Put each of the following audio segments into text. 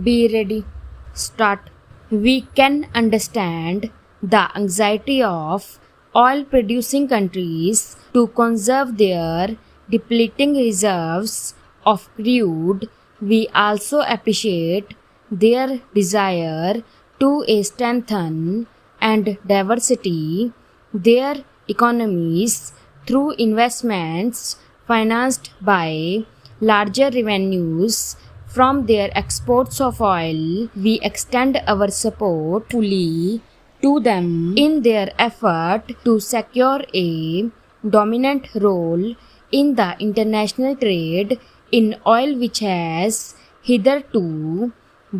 Be ready. Start. We can understand the anxiety of oil producing countries to conserve their depleting reserves of crude. We also appreciate their desire to strengthen and diversity their economies through investments financed by larger revenues from their exports of oil. We extend our support fully to them in their effort to secure a dominant role in the international trade in oil, which has hitherto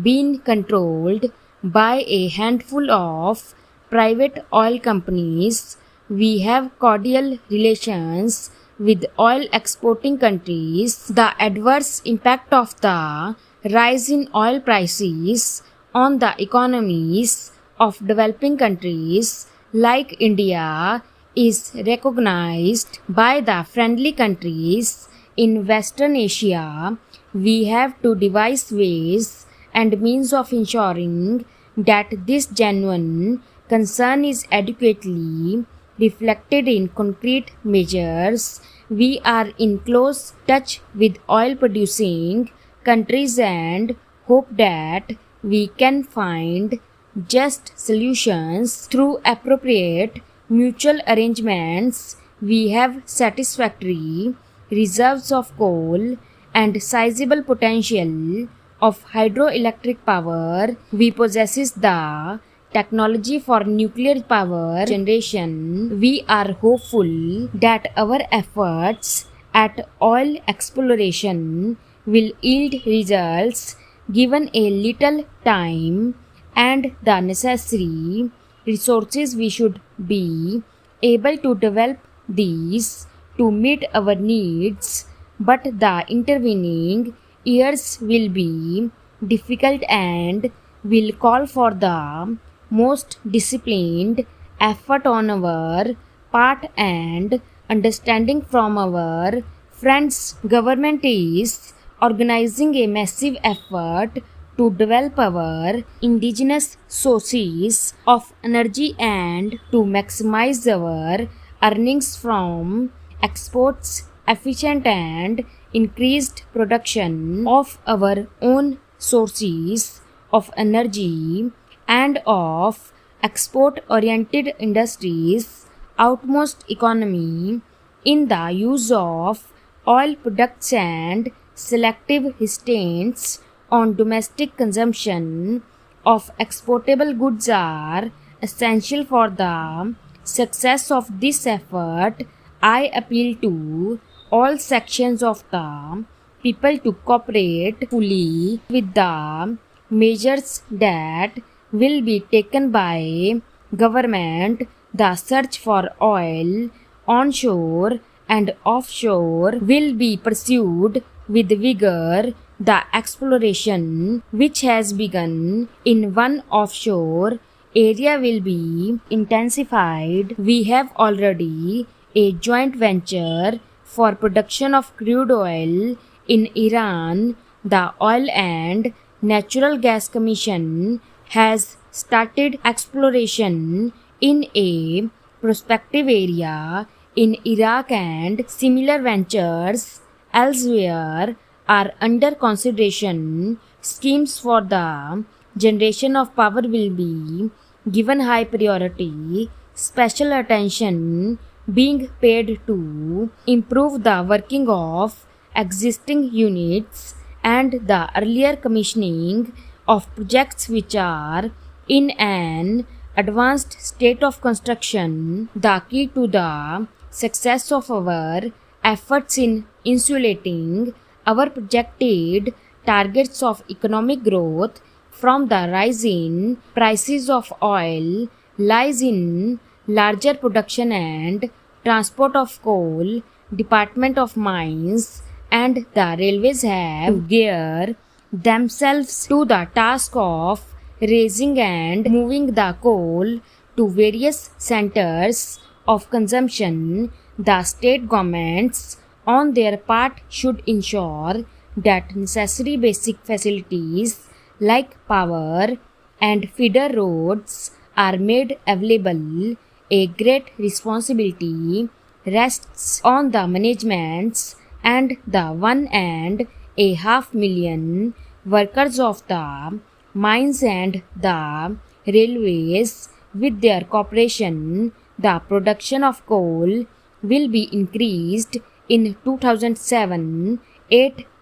been controlled by a handful of private oil companies. We have cordial relations with oil exporting countries. The adverse impact of the rise in oil prices on the economies of developing countries like India is recognized by the friendly countries in Western Asia. We have to devise ways and means of ensuring that this genuine concern is adequately reflected in concrete measures. We are in close touch with oil producing countries and hope that we can find just solutions through appropriate mutual arrangements. We have satisfactory reserves of coal and sizable potential of hydroelectric power. We possess the technology for nuclear power generation. We are hopeful that our efforts at oil exploration will yield results given a little time and the necessary resources. We should be able to develop these to meet our needs, but the intervening years will be difficult and will call for the most disciplined effort on our part and understanding from our friends. Government is organizing a massive effort to develop our indigenous sources of energy and to maximize our earnings from exports. Efficient and increased production of our own sources of energy and of export-oriented industries, outmost economy in the use of oil products and selective restraints on domestic consumption of exportable goods are essential for the success of this effort. I appeal to all sections of the people to cooperate fully with the measures that will be taken by government. The search for oil onshore and offshore will be pursued with vigor. The exploration which has begun in one offshore area will be intensified. We have already a joint venture for production of crude oil in Iran. The Oil and Natural Gas Commission has started exploration in a prospective area in Iraq, and similar ventures elsewhere are under consideration. Schemes for the generation of power will be given high priority, special attention being paid to improve the working of existing units and the earlier commissioning of projects which are in an advanced state of construction. The key to the success of our efforts in insulating our projected targets of economic growth from the rise in prices of oil lies in larger production and transport of coal. Department of Mines and the railways have geared themselves to the task of raising and moving the coal to various centers of consumption. The state governments on their part should ensure that necessary basic facilities like power and feeder roads are made available, a great responsibility rests on the managements and the 1.5 million workers of the mines and the railways. With their cooperation, the production of coal will be increased in 2007-8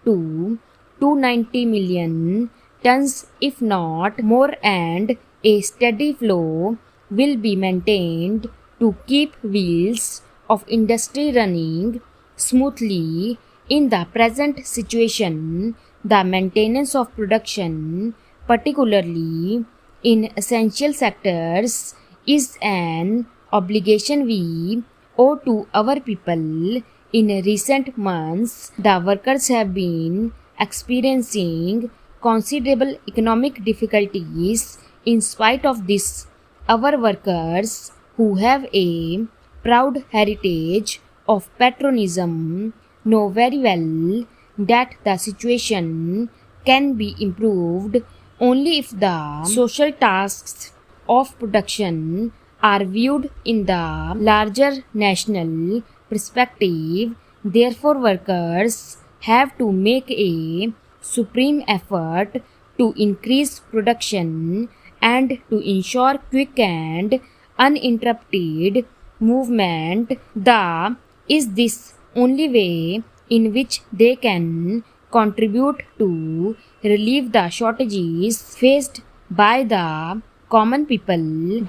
to 290 million tons, if not more, and a steady flow will be maintained to keep wheels of industry running smoothly. In the present situation, the maintenance of production, particularly in essential sectors, is an obligation we owe to our people. In recent months, the workers have been experiencing considerable economic difficulties. In spite of this, our workers, who have a proud heritage of patriotism, know very well that the situation can be improved only if the social tasks of production are viewed in the larger national perspective. Therefore, workers have to make a supreme effort to increase production and to ensure quick and uninterrupted movement. The is this only way in which they can contribute to relieve the shortages faced by the common people.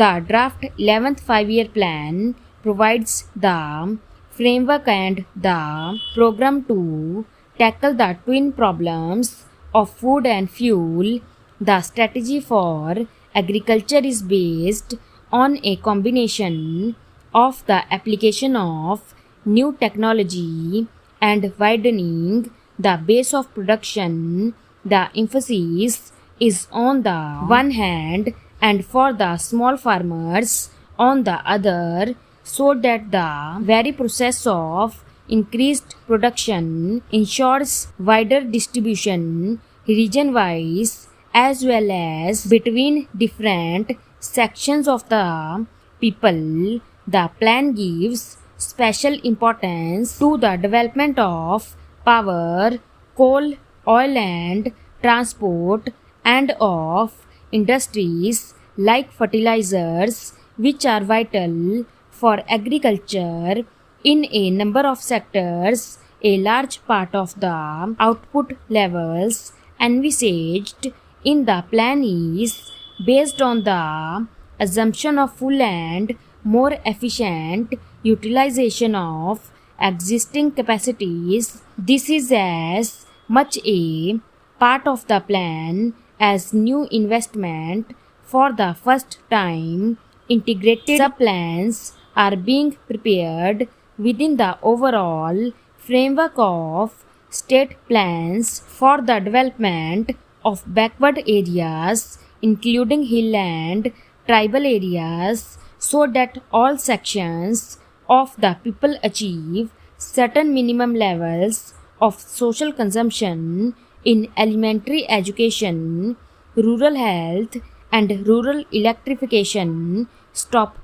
The draft 11th 5-year plan provides the framework and the program to tackle the twin problems of food and fuel. The strategy for agriculture is based on a combination of the application of new technology and widening the base of production. The emphasis is on the one hand and for the small farmers on the other, so that the very process of increased production ensures wider distribution region-wise as well as between different sections of the people. The plan gives special importance to the development of power, coal, oil and transport, and of industries like fertilizers, which are vital for agriculture. In a number of sectors, a large part of the output levels envisaged in the plan is based on the assumption of full and more efficient utilization of existing capacities. This is as much a part of the plan as new investment. For the first time, integrated sub-plans are being prepared within the overall framework of state plans for the development of backward areas, including hill and tribal areas, so that all sections of the people achieve certain minimum levels of social consumption in elementary education, rural health, and rural electrification. Stop